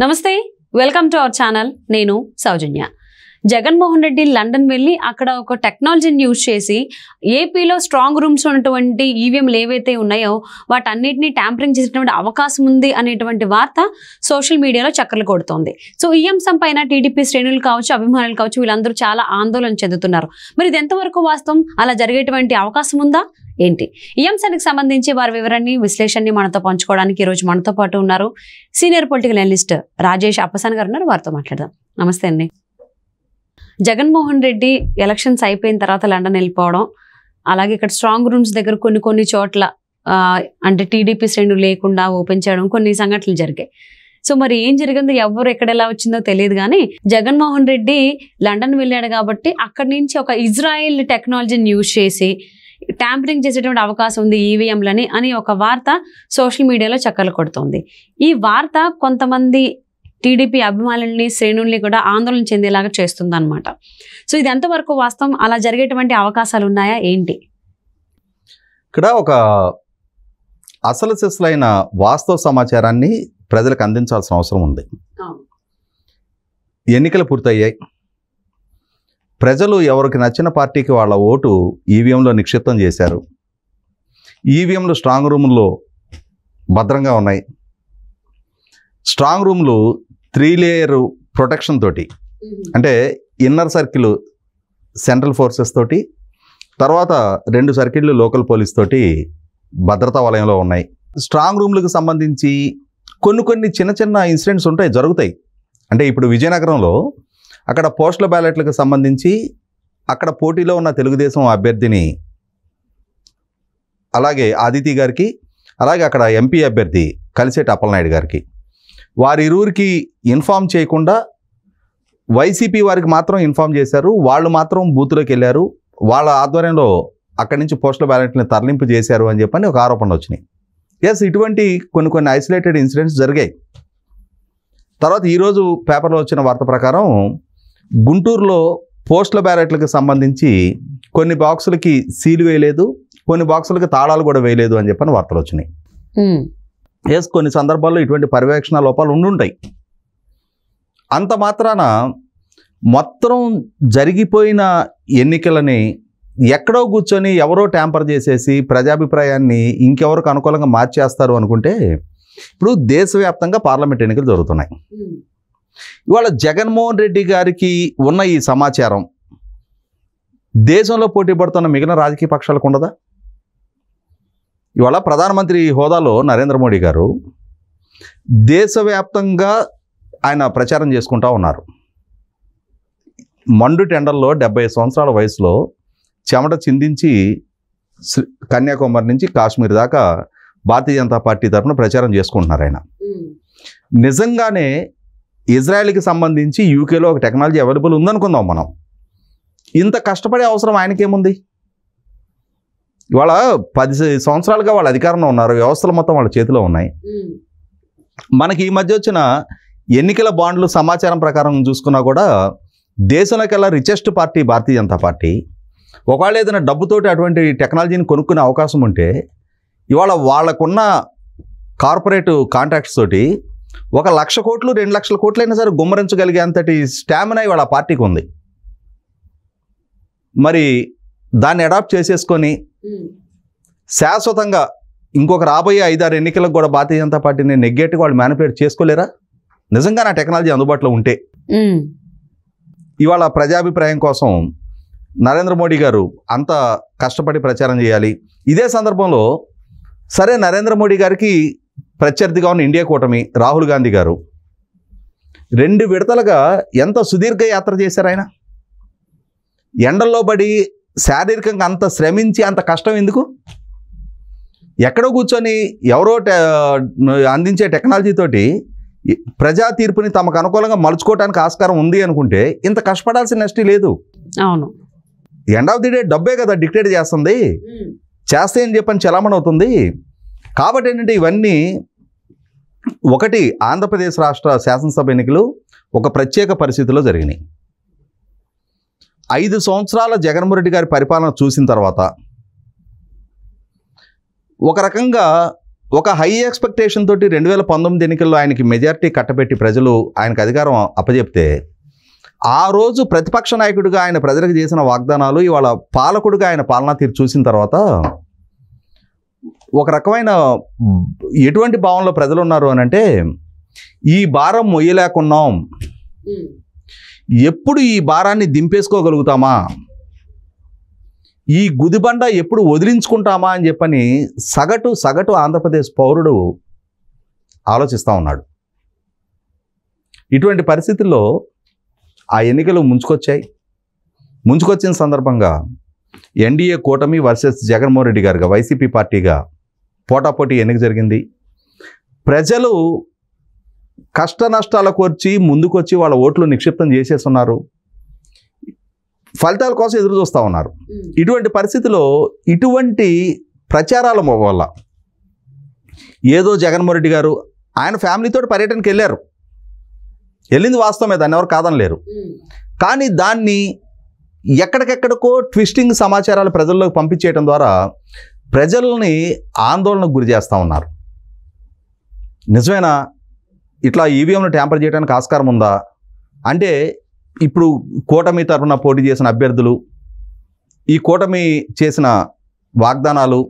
నమస్తే, welcome to our channel. నేను సౌజన్య. Jaganmohan Reddy London వెళ్ళి అక్కడ ఒక టెక్నాలజీని యూజ్ చేసి ఏపీలో స్ట్రాంగ్ రూమ్స్ ఉన్నటువంటి ఈవీఎంలు ఏవైతే ఉన్నాయో వాటన్నిటిని ట్యాంపరింగ్ చేసేటువంటి అవకాశం ఉంది అనేటువంటి వార్త సోషల్ మీడియాలో చక్కర్లు కొడుతోంది. సో ఈ అంశం పైన టీడీపీ శ్రేణులు కావచ్చు, అభిమానులు కావచ్చు, వీళ్ళందరూ చాలా ఆందోళన చెందుతున్నారు. మరి ఇది ఎంతవరకు వాస్తవం? అలా జరిగేటువంటి అవకాశం ఉందా ఏంటి? ఈ అంశానికి సంబంధించి వారి వివరాన్ని, విశ్లేషణని మనతో పంచుకోవడానికి ఈరోజు మనతో పాటు ఉన్నారు సీనియర్ పొలిటికల్ అనలిస్ట్ రాజేష్ అప్పసాన్ గారు ఉన్నారు. వారితో మాట్లాడదాం. నమస్తే అండి. జగన్మోహన్ రెడ్డి ఎలక్షన్స్ అయిపోయిన తర్వాత లండన్ వెళ్ళిపోవడం, అలాగే ఇక్కడ స్ట్రాంగ్ రూమ్స్ దగ్గర కొన్ని చోట్ల అంటే టీడీపీ శ్రేణులు లేకుండా ఓపెన్ చేయడం, కొన్ని సంఘటనలు జరిగాయి. సో మరి ఏం జరిగిందో, ఎవరు ఎక్కడ ఎలా వచ్చిందో తెలియదు. కానీ జగన్మోహన్ రెడ్డి లండన్ వెళ్ళాడు కాబట్టి అక్కడి నుంచి ఒక ఇజ్రాయెల్ టెక్నాలజీని యూజ్ చేసి ట్యాంపరింగ్ చేసేటువంటి అవకాశం ఉంది ఈవీఎంలని అని ఒక వార్త సోషల్ మీడియాలో చక్కర్లు కొడుతోంది. ఈ వార్త కొంతమంది టీడీపీ అభిమానుల్ని, శ్రేణుల్ని కూడా ఆందోళన చెందేలాగా చేస్తుంది అనమాట. సో ఇది ఎంతవరకు వాస్తవం? అలా జరిగేటువంటి అవకాశాలు ఉన్నాయా ఏంటి? ఇక్కడ ఒక అసలు సిసలైన వాస్తవ సమాచారాన్ని ప్రజలకు అందించాల్సిన అవసరం ఉంది. ఎన్నికలు పూర్తయ్యాయి. ప్రజలు ఎవరికి నచ్చిన పార్టీకి వాళ్ళ ఓటు ఈవీఎంలో నిక్షిప్తం చేశారు. ఈవీఎంలు స్ట్రాంగ్ రూముల్లో భద్రంగా ఉన్నాయి. స్ట్రాంగ్ రూమ్లు 3 లేయర్ ప్రొటెక్షన్ తోటి, అంటే ఇన్నర్ సర్కిల్ సెంట్రల్ ఫోర్సెస్ తోటి, తర్వాత 2 సర్కిళ్ళు లోకల్ పోలీస్ తోటి భద్రతా వలయంలో ఉన్నాయి. స్ట్రాంగ్ రూమ్లకు సంబంధించి కొన్ని చిన్న ఇన్సిడెంట్స్ ఉంటాయి, జరుగుతాయి. అంటే ఇప్పుడు విజయనగరంలో అక్కడ పోస్టల్ బ్యాలెట్లకు సంబంధించి అక్కడ పోటీలో ఉన్న తెలుగుదేశం అభ్యర్థిని, అలాగే ఆదితి గారికి, అలాగే అక్కడ ఎంపీ అభ్యర్థి కలిసేటి అప్పలనాయుడు గారికి, వారిరువురికి ఇన్ఫామ్ చేయకుండా వైసీపీ వారికి మాత్రం ఇన్ఫామ్ చేశారు. వాళ్ళు మాత్రం బూత్లోకి వెళ్ళారు. వాళ్ళ ఆధ్వర్యంలో అక్కడి నుంచి పోస్టల్ బ్యాలెట్ని తరలింపు చేశారు అని చెప్పని ఒక ఆరోపణలు వచ్చినాయి. ఎస్, ఇటువంటి కొన్ని ఐసోలేటెడ్ ఇన్సిడెంట్స్ జరిగాయి. తర్వాత ఈరోజు పేపర్లో వచ్చిన వార్త ప్రకారం గుంటూరులో పోస్టల్ బ్యాలెట్లకు సంబంధించి కొన్ని బాక్సులకి సీలు వేయలేదు, కొన్ని బాక్సులకి తాళాలు కూడా వేయలేదు అని చెప్పని వార్తలు వచ్చినాయి. ఎస్, కొన్ని సందర్భాల్లో ఇటువంటి పర్యవేక్షణ లోపాలు ఉండుంటాయి. అంత మాత్రాన మొత్తం జరిగిపోయిన ఎన్నికలని ఎక్కడో కూర్చొని ఎవరో ట్యాంపర్ చేసేసి ప్రజాభిప్రాయాన్ని ఇంకెవరికి అనుకూలంగా మార్చేస్తారు అనుకుంటే, ఇప్పుడు దేశవ్యాప్తంగా పార్లమెంట్ ఎన్నికలు జరుగుతున్నాయి. ఇవాళ జగన్మోహన్ రెడ్డి గారికి ఉన్న ఈ సమాచారం దేశంలో పోటీ పడుతున్న మిగిలిన రాజకీయ పక్షాలకు ఉండదా? ఇవాళ ప్రధానమంత్రి హోదాలో నరేంద్ర మోడీ గారు దేశవ్యాప్తంగా ఆయన ప్రచారం చేసుకుంటూ ఉన్నారు. మండు టెండర్లో 75 సంవత్సరాల వయసులో చెమట చిందించి కన్యాకుమారి నుంచి కాశ్మీర్ దాకా భారతీయ జనతా పార్టీ తరఫున ప్రచారం చేసుకుంటున్నారు ఆయన. నిజంగానే ఇజ్రాయెల్కి సంబంధించి యూకేలో ఒక టెక్నాలజీ అవైలబుల్ ఉందనుకుందాం మనం. ఇంత కష్టపడే అవసరం ఆయనకేముంది? ఇవాళ 10 సంవత్సరాలుగా వాళ్ళ అధికారంలో ఉన్నారు. వ్యవస్థలు మొత్తం వాళ్ళ చేతిలో ఉన్నాయి. మనకి ఈ మధ్య వచ్చిన ఎన్నికల బాండ్లు సమాచారం ప్రకారం చూసుకున్నా కూడా దేశంలోకెల్లా richest party Bharatiya Janata party. ఒకవేళ ఏదైనా డబ్బుతోటి అటువంటి టెక్నాలజీని కొనుక్కునే అవకాశం ఉంటే ఇవాళ వాళ్ళకున్న కార్పొరేట్ కాంట్రాక్ట్స్ తోటి 1,00,000 కోట్లు 2,00,000 కోట్లైనా సరే గుమ్మరించగలిగే అంతటి స్టామినా ఇవాళ పార్టీకి ఉంది. మరి దాన్ని అడాప్ట్ చేసేసుకొని శాశ్వతంగా ఇంకొక రాబోయే 5-6 ఎన్నికలకు కూడా భారతీయ జనతా పార్టీని నెగ్గేట్టుగా వాళ్ళు మ్యానిపులేట్ చేసుకోలేరా? నిజంగా నా టెక్నాలజీ అందుబాటులో ఉంటే. ఇవాళ ప్రజాభిప్రాయం కోసం నరేంద్ర మోడీ గారు అంత కష్టపడి ప్రచారం చేయాలి. ఇదే సందర్భంలో సరే, నరేంద్ర మోడీ గారికి ప్రత్యర్థిగా ఉన్న ఇండియా కూటమి రాహుల్ గాంధీ గారు 2 విడతలుగా ఎంత సుదీర్ఘ యాత్ర చేశారు. ఆయన ఎండల్లో పడి శారీరకంగా అంత శ్రమించి అంత కష్టం ఎందుకు? ఎక్కడో కూర్చొని ఎవరో అందించే టెక్నాలజీతోటి ప్రజా తీర్పుని తమకు అనుకూలంగా మలుచుకోవడానికి ఆస్కారం ఉంది అనుకుంటే ఇంత కష్టపడాల్సిన నెస్టీ లేదు. అవును, ఎండ్ ఆఫ్ ది డే డబ్బే కదా డిక్టేట్ చేస్తుంది, చేస్తే అని చెప్పని చలామణి అవుతుంది. కాబట్టి ఏంటంటే ఇవన్నీ ఒకటి, ఆంధ్రప్రదేశ్ రాష్ట్ర శాసనసభ ఎన్నికలు ఒక ప్రత్యేక పరిస్థితిలో జరిగినాయి. 5 సంవత్సరాల జగన్మోహన్ రెడ్డి గారి పరిపాలన చూసిన తర్వాత ఒక రకంగా ఒక హై ఎక్స్పెక్టేషన్ తోటి 2019 ఎన్నికల్లో ఆయనకి మెజారిటీ కట్టబెట్టి ప్రజలు ఆయనకు అధికారం అప్పచెప్తే ఆ రోజు ప్రతిపక్ష నాయకుడిగా ఆయన ప్రజలకు చేసిన వాగ్దానాలు ఇవాళ పాలకుడిగా ఆయన పాలనా తీరు చూసిన తర్వాత ఒక రకమైన ఎటువంటి భావంలో ప్రజలు ఉన్నారు అని అంటే, ఈ భారం మొయ్యలేకున్నాం, ఎప్పుడు ఈ భారాన్ని దింపేసుకోగలుగుతామా, ఈ గుదిబండ ఎప్పుడు వదిలించుకుంటామా అని చెప్పని సగటు ఆంధ్రప్రదేశ్ పౌరుడు ఆలోచిస్తూ ఉన్నాడు. ఇటువంటి పరిస్థితుల్లో ఆ ఎన్నికలు ముంచుకొచ్చిన సందర్భంగా ఎన్డీఏ కూటమి వర్సెస్ జగన్మోహన్ రెడ్డి గారుగా వైసీపీ పార్టీగా పోటాపోటీ ఎన్నిక జరిగింది. ప్రజలు కష్ట నష్టాల కోర్చి ముందుకొచ్చి వాళ్ళ ఓట్లు నిక్షిప్తం చేసేస్తున్నారు, ఫలితాల కోసం ఎదురు చూస్తూ ఉన్నారు. ఇటువంటి పరిస్థితిలో ఇటువంటి ప్రచారాల వల్ల ఏదో జగన్మోహన్ రెడ్డి గారు ఆయన ఫ్యామిలీతో పర్యటనకి వెళ్ళింది వాస్తవమే, దాన్ని ఎవరు కాదనలేరు. కానీ దాన్ని ఎక్కడికెక్కడికో ట్విస్టింగ్ సమాచారాలు ప్రజల్లోకి పంపించేయడం ద్వారా ప్రజల్ని ఆందోళనకు గురి చేస్తూ ఉన్నారు. నిజమేనా? ఇట్లా ఈవీఎంను ట్యాంపర్ చేయడానికి ఆస్కారం ఉందా అంటే, ఇప్పుడు కూటమి తరఫున పోటీ చేసిన అభ్యర్థులు, ఈ కూటమి చేసిన వాగ్దానాలు,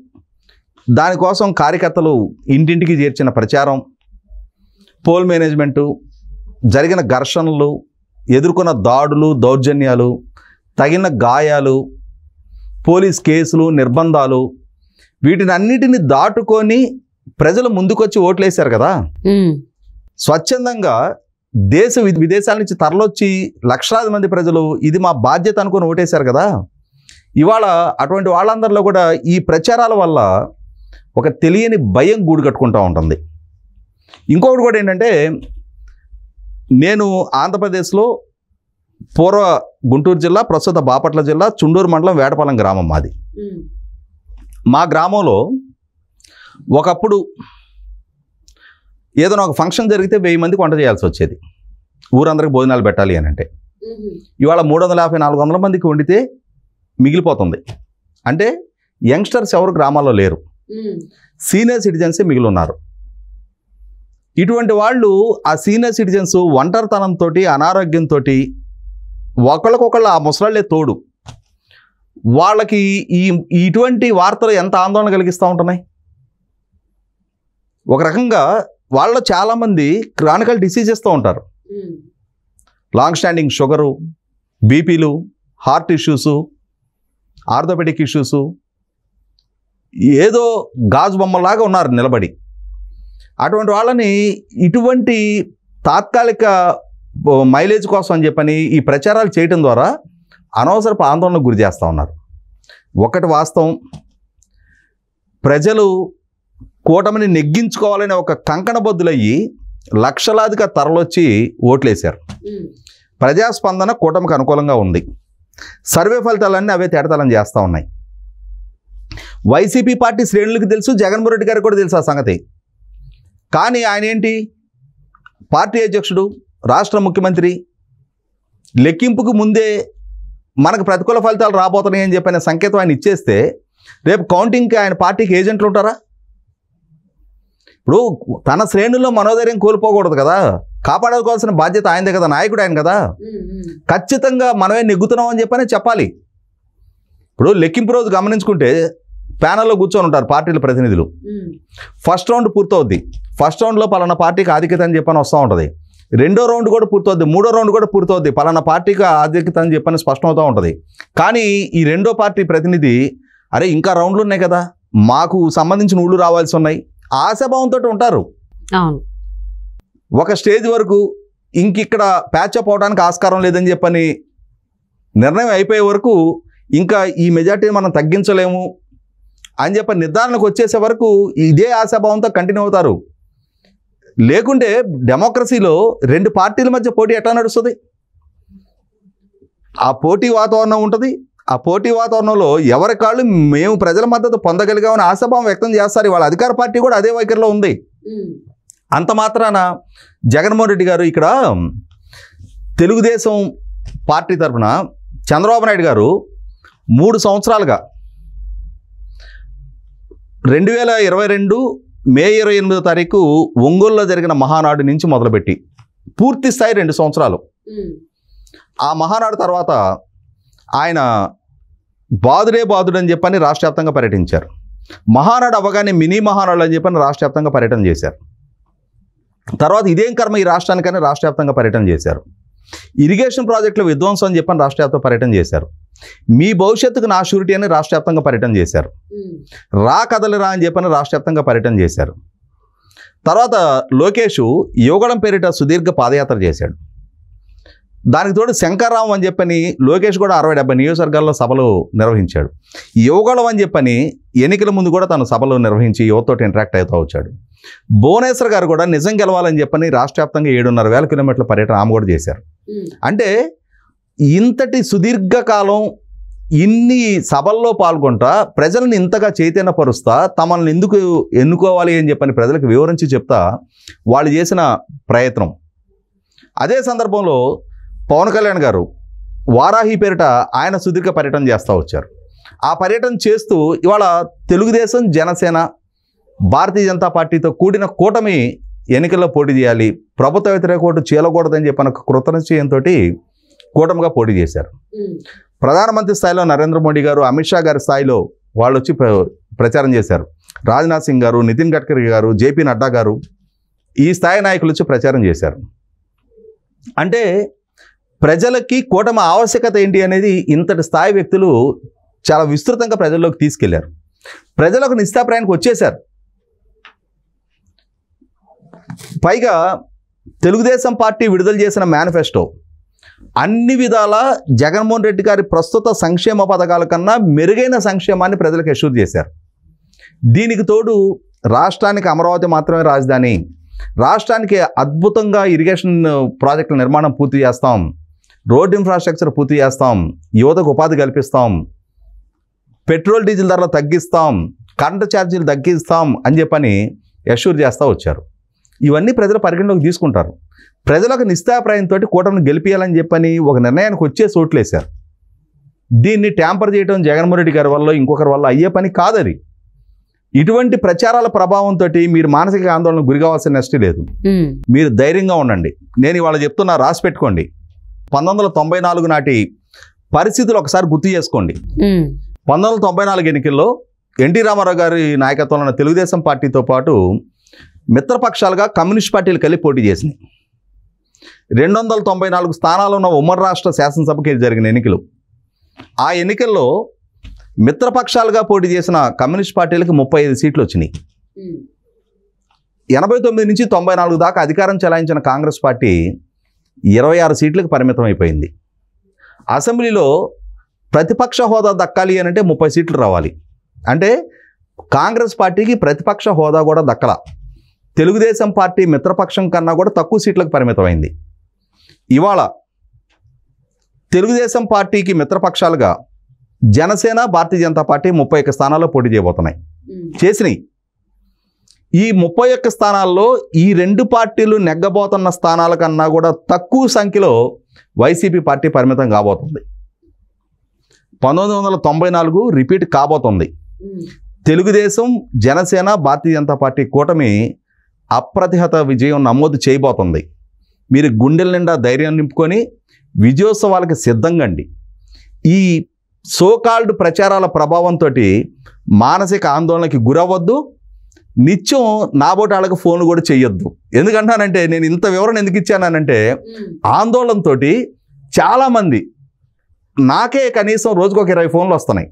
దానికోసం కార్యకర్తలు ఇంటింటికి చేర్చిన ప్రచారం, పోల్ మేనేజ్మెంటు, జరిగిన ఘర్షణలు, ఎదుర్కొన్న దాడులు, దౌర్జన్యాలు, తగిన గాయాలు, పోలీస్ కేసులు, నిర్బంధాలు, వీటిని అన్నిటిని దాటుకొని ప్రజలు ముందుకొచ్చి ఓట్లేశారు కదా. స్వచ్ఛందంగా దేశ విదేశాల నుంచి తరలొచ్చి లక్షలాది మంది ప్రజలు ఇది మా బాధ్యత అనుకుని ఓటేశారు కదా. ఇవాళ అటువంటి వాళ్ళందరిలో కూడా ఈ ప్రచారాల వల్ల ఒక తెలియని భయం గూడు కట్టుకుంటూ ఉంటుంది. ఇంకొకటి కూడా ఏంటంటే, నేను ఆంధ్రప్రదేశ్లో పూర్వ గుంటూరు జిల్లా, ప్రస్తుత బాపట్ల జిల్లా, చుండూరు మండలం, వేటపాలెం గ్రామం మాది. మా గ్రామంలో ఒకప్పుడు ఏదైనా ఒక ఫంక్షన్ జరిగితే 1000 మందికి వంట చేయాల్సి వచ్చేది, ఊరందరికి భోజనాలు పెట్టాలి అని అంటే. ఇవాళ 350-400 మందికి వండితే మిగిలిపోతుంది. అంటే యంగ్స్టర్స్ ఎవరు గ్రామాల్లో లేరు, సీనియర్ సిటిజన్సే మిగిలి ఉన్నారు. ఇటువంటి వాళ్ళు, ఆ సీనియర్ సిటిజన్స్ ఒంటరితనంతో, అనారోగ్యంతో, ఒకళ్ళకొకళ్ళు ఆ ముసలాళ్లే తోడు, వాళ్ళకి ఇటువంటి వార్తలు ఎంత ఆందోళన కలిగిస్తూ ఉంటున్నాయి. ఒక రకంగా వాళ్ళు చాలామంది క్రానికల్ డిసీజెస్తో ఉంటారు, లాంగ్ స్టాండింగ్ షుగరు, బీపీలు, హార్ట్ ఇష్యూసు, ఆర్థోపెడిక్ ఇష్యూసు, ఏదో గాజు బొమ్మలాగా ఉన్నారు నిలబడి. అటువంటి వాళ్ళని ఇటువంటి తాత్కాలిక మైలేజ్ కోసం అని చెప్పని ఈ ప్రచారాలు చేయటం ద్వారా అనవసరపు ఆందోళనకు గురి చేస్తూ ఉన్నారు. ఒకటి వాస్తవం, ప్రజలు కూటమిని నెగ్గించుకోవాలని ఒక కంకణబద్దులయ్యి లక్షలాదిగా తరలొచ్చి ఓట్లేశారు. ప్రజాస్పందన కూటమికి అనుకూలంగా ఉంది. సర్వే ఫలితాలన్నీ అవే తేటతలం చేస్తూ ఉన్నాయి. వైసీపీ పార్టీ శ్రేణులకు తెలుసు, జగన్మోహన్ రెడ్డి గారికి కూడా తెలుసు ఆ సంగతి. కానీ ఆయన ఏంటి, పార్టీ అధ్యక్షుడు, రాష్ట్ర ముఖ్యమంత్రి, లెక్కింపుకు ముందే మనకు ప్రతికూల ఫలితాలు రాబోతున్నాయి అని చెప్పిన సంకేతం ఆయన ఇచ్చేస్తే రేపు కౌంటింగ్కి ఆయన పార్టీకి ఏజెంట్లు ఉంటారా? ఇప్పుడు తన శ్రేణుల్లో మనోధైర్యం కోల్పోకూడదు కదా, కాపాడుకోవాల్సిన బాధ్యత ఆయనదే కదా, నాయకుడు ఆయన కదా. ఖచ్చితంగా మనమే నెగ్గుతున్నాం అని చెప్పాలి. ఇప్పుడు లెక్కింపు రోజు గమనించుకుంటే ప్యానల్లో కూర్చొని ఉంటారు పార్టీల ప్రతినిధులు. ఫస్ట్ రౌండ్ పూర్తవుద్ది, ఫస్ట్ రౌండ్లో పలానా పార్టీకి ఆధిక్యత అని చెప్పని వస్తూ ఉంటుంది. రెండో రౌండ్ కూడా పూర్తవుద్ది, మూడో రౌండ్ కూడా పూర్తవుద్ది, పలానా పార్టీకి ఆధిక్యత అని చెప్పని స్పష్టమవుతూ ఉంటుంది. కానీ ఈ రెండో పార్టీ ప్రతినిధి, అరే ఇంకా రౌండ్లు ఉన్నాయి కదా, మాకు సంబంధించిన ఊళ్ళు రావాల్సి ఉన్నాయి, ఆశాభావంతో ఉంటారు. ఒక స్టేజ్ వరకు ఇంకిక్కడ ప్యాచప్ అవడానికి ఆస్కారం లేదని చెప్పని నిర్ణయం అయిపోయే వరకు ఇంకా ఈ మెజార్టీని మనం తగ్గించలేము అని చెప్పి నిర్ధారణకు వచ్చేసే వరకు ఇదే ఆశాభావంతో కంటిన్యూ అవుతారు. లేకుంటే డెమోక్రసీలో రెండు పార్టీల మధ్య పోటీ ఎట్లా నడుస్తుంది? ఆ పోటీ వాతావరణం ఉంటుంది. ఆ పోటీ వాతావరణంలో ఎవరి కాళ్ళు మేము ప్రజల మద్దతు పొందగలిగామని ఆశాభావం వ్యక్తం చేస్తారు. వాళ్ళ అధికార పార్టీ కూడా అదే వైఖరిలో ఉంది. అంత మాత్రాన జగన్మోహన్ రెడ్డి గారు ఇక్కడ తెలుగుదేశం పార్టీ తరఫున చంద్రబాబు నాయుడు గారు 3 సంవత్సరాలుగా 2022 మే 28వ తారీఖు ఒంగోలులో జరిగిన మహానాడు నుంచి మొదలుపెట్టి పూర్తి స్థాయి 2 సంవత్సరాలు. ఆ మహానాడు తర్వాత ఆయన బాదుడే బాదుడు అని చెప్పని రాష్ట్ర వ్యాప్తంగా పర్యటించారు. మహానాడు అవ్వగానే మినీ మహానాడు అని చెప్పని రాష్ట్ర వ్యాప్తంగా పర్యటన చేశారు. తర్వాత ఇదేం కర్మ ఈ రాష్ట్రానికని రాష్ట్ర వ్యాప్తంగా పర్యటన చేశారు. ఇరిగేషన్ ప్రాజెక్టుల విధ్వంసం అని చెప్పని రాష్ట్ర వ్యాప్తంగా పర్యటన చేశారు. మీ భవిష్యత్తుకు నా షూరిటీ అని రాష్ట్ర వ్యాప్తంగా పర్యటన చేశారు. రా కదలిరా అని చెప్పని రాష్ట్ర వ్యాప్తంగా పర్యటన చేశారు. తర్వాత లోకేష్ యువగళం పేరిట సుదీర్ఘ పాదయాత్ర చేశాడు. దానికి తోడు శంకర్రావు అని చెప్పని లోకేష్ కూడా 60-70 నియోజకవర్గాల్లో సభలు నిర్వహించాడు. యువగళం అని చెప్పని ఎన్నికల ముందు కూడా తను సభలు నిర్వహించి యువతతో ఇంటరాక్ట్ అవుతూ వచ్చాడు. భువనేశ్వర్ గారు కూడా నిజం గెలవాలని చెప్పని రాష్ట్ర వ్యాప్తంగా 7,500 కిలోమీటర్ల పర్యటన ఆమె కూడా చేశారు. అంటే ఇంతటి సుదీర్ఘకాలం ఇన్ని సభల్లో పాల్గొంటా ప్రజలను ఇంతగా చైతన్యపరుస్తా తమల్ని ఎందుకు ఎన్నుకోవాలి అని చెప్పని ప్రజలకు వివరించి చెప్తా వాళ్ళు చేసిన ప్రయత్నం. అదే సందర్భంలో పవన్ కళ్యాణ్ గారు వారాహి పేరిట ఆయన సుదీర్ఘ పర్యటన చేస్తూ వచ్చారు. ఆ పర్యటన చేస్తూ ఇవాళ తెలుగుదేశం, జనసేన, భారతీయ జనతా పార్టీతో కూడిన కూటమి ఎన్నికల్లో పోటీ చేయాలి, ప్రభుత్వ వ్యతిరేక ఓటు చీలకూడదని చెప్పిన కృతనిశ్చయంతో కూటమిగా పోటీ చేశారు. ప్రధానమంత్రి స్థాయిలో నరేంద్ర మోడీ గారు, అమిత్ షా గారి స్థాయిలో వాళ్ళు వచ్చి ప్రచారం చేశారు. రాజ్నాథ్ సింగ్ గారు, నితిన్ గడ్కరీ గారు, జేపీ నడ్డా గారు ఈ స్థాయి నాయకులు వచ్చి ప్రచారం చేశారు. అంటే ప్రజలకి కూటమి ఆవశ్యకత ఏంటి అనేది ఇంతటి స్థాయి వ్యక్తులు చాలా విస్తృతంగా ప్రజల్లోకి తీసుకెళ్లారు. ప్రజలకు నిస్తాప్రాయానికి వచ్చేశారు. పైగా తెలుగుదేశం పార్టీ విడుదల చేసిన మేనిఫెస్టో అన్ని విధాల జగన్మోహన్ రెడ్డి గారి ప్రస్తుత సంక్షేమ పథకాల కన్నా మెరుగైన సంక్షేమాన్ని ప్రజలకు అష్యూర్ చేశారు. దీనికి తోడు రాష్ట్రానికి అమరావతి మాత్రమే రాజధాని, రాష్ట్రానికి అద్భుతంగా ఇరిగేషన్ ప్రాజెక్టుల నిర్మాణం పూర్తి చేస్తాం, రోడ్ ఇన్ఫ్రాస్ట్రక్చర్ పూర్తి చేస్తాం, యువతకు ఉపాధి కల్పిస్తాం, పెట్రోల్ డీజిల్ ధరలు తగ్గిస్తాం, కరెంటు ఛార్జీలు తగ్గిస్తాం అని చెప్పని అష్యూర్ చేస్తూ వచ్చారు. ఇవన్నీ ప్రజలు పరిగణలోకి తీసుకుంటారు. ప్రజలకు నిస్తాప్రాయంతో కూటమిని గెలిపించాలని చెప్పని ఒక నిర్ణయానికి వచ్చే చోట్లేశారు. దీన్ని ట్యాంపర్ చేయడం జగన్మోహన్ రెడ్డి గారి వల్ల ఇంకొకరి వల్ల అయ్యే పని కాదది. ఇటువంటి ప్రచారాల ప్రభావంతో మీరు మానసిక ఆందోళన గురి కావాల్సిన నష్టం లేదు. మీరు ధైర్యంగా ఉండండి. నేను ఇవాళ చెప్తున్నా, రాసి పెట్టుకోండి. 1994 నాటి పరిస్థితులు ఒకసారి గుర్తు చేసుకోండి. 1994 ఎన్నికల్లో ఎన్టీ రామారావు గారి నాయకత్వంలో తెలుగుదేశం పార్టీతో పాటు మిత్రపక్షాలుగా కమ్యూనిస్ట్ పార్టీలు కలిపి పోటీ చేసినాయి. 294 స్థానాలు ఉన్న ఉమ్మడి రాష్ట్ర శాసనసభకి జరిగిన ఎన్నికలు. ఆ ఎన్నికల్లో మిత్రపక్షాలుగా పోటీ చేసిన కమ్యూనిస్ట్ పార్టీలకు 35 సీట్లు వచ్చినాయి. 89 నుంచి 94 దాకా అధికారం చెలాయించిన కాంగ్రెస్ పార్టీ 26 సీట్లకు పరిమితం అయిపోయింది. అసెంబ్లీలో ప్రతిపక్ష హోదా దక్కాలి అని అంటే 30 సీట్లు రావాలి. అంటే కాంగ్రెస్ పార్టీకి ప్రతిపక్ష హోదా కూడా దక్కల. తెలుగుదేశం పార్టీ మిత్రపక్షం కన్నా కూడా తక్కువ సీట్లకు పరిమితమైంది. ఇవాళ తెలుగుదేశం పార్టీకి మిత్రపక్షాలుగా జనసేన, భారతీయ జనతా పార్టీ 31 స్థానాల్లో పోటీ చేయబోతున్నాయి. చేసినాయి. ఈ 31 స్థానాల్లో ఈ రెండు పార్టీలు నెగ్గబోతున్న స్థానాల కన్నా కూడా తక్కువ సంఖ్యలో వైసీపీ పార్టీ పరిమితం కాబోతుంది. 1994 రిపీట్ కాబోతుంది. తెలుగుదేశం, జనసేన, భారతీయ జనతా పార్టీ కూటమి అప్రతిహత విజయం నమోదు చేయబోతుంది. మీరు గుండెల నిండా ధైర్యం నింపుకొని విజయోత్సవాలకు సిద్ధంగండి. ఈ సోకాల్డ్ ప్రచారాల ప్రభావంతో మానసిక ఆందోళనకి గురవ్వద్దు. నిత్యం నాబోటాలకు ఫోన్ కూడా చెయ్యొద్దు. ఎందుకంటానంటే నేను ఇంత వివరణ ఎందుకు ఇచ్చానంటే ఆందోళనతో చాలామంది నాకే కనీసం రోజుకు ఒక 20 ఫోన్లు వస్తున్నాయి.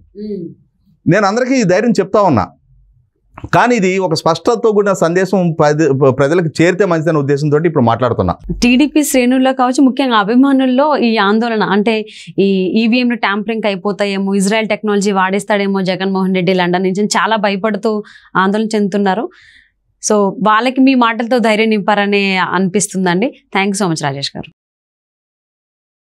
నేను అందరికీ ఈ ధైర్యం చెప్తా ఉన్నా. కానీ ఇది ఒక స్పష్టతతో కూడిన సందేశం ప్రజలకు చేరితే మంచిదనే ఉద్దేశంతో ఇప్పుడు మాట్లాడుతున్నా. టీడీపీ శ్రేణుల్లో కావచ్చు, ముఖ్యంగా అభిమానుల్లో ఈ ఆందోళన అంటే ఈ ఈవీఎంలు ట్యాంపరింగ్ అయిపోతాయేమో, ఇజ్రాయెల్ టెక్నాలజీ వాడేస్తాడేమో జగన్మోహన్ రెడ్డి లండన్ నుంచి చాలా భయపడుతూ ఆందోళన చెందుతున్నారు. సో వాళ్ళకి మీ మాటలతో ధైర్యం నింపారనే అనిపిస్తుందండి. Thank you so much Rajesh గారు.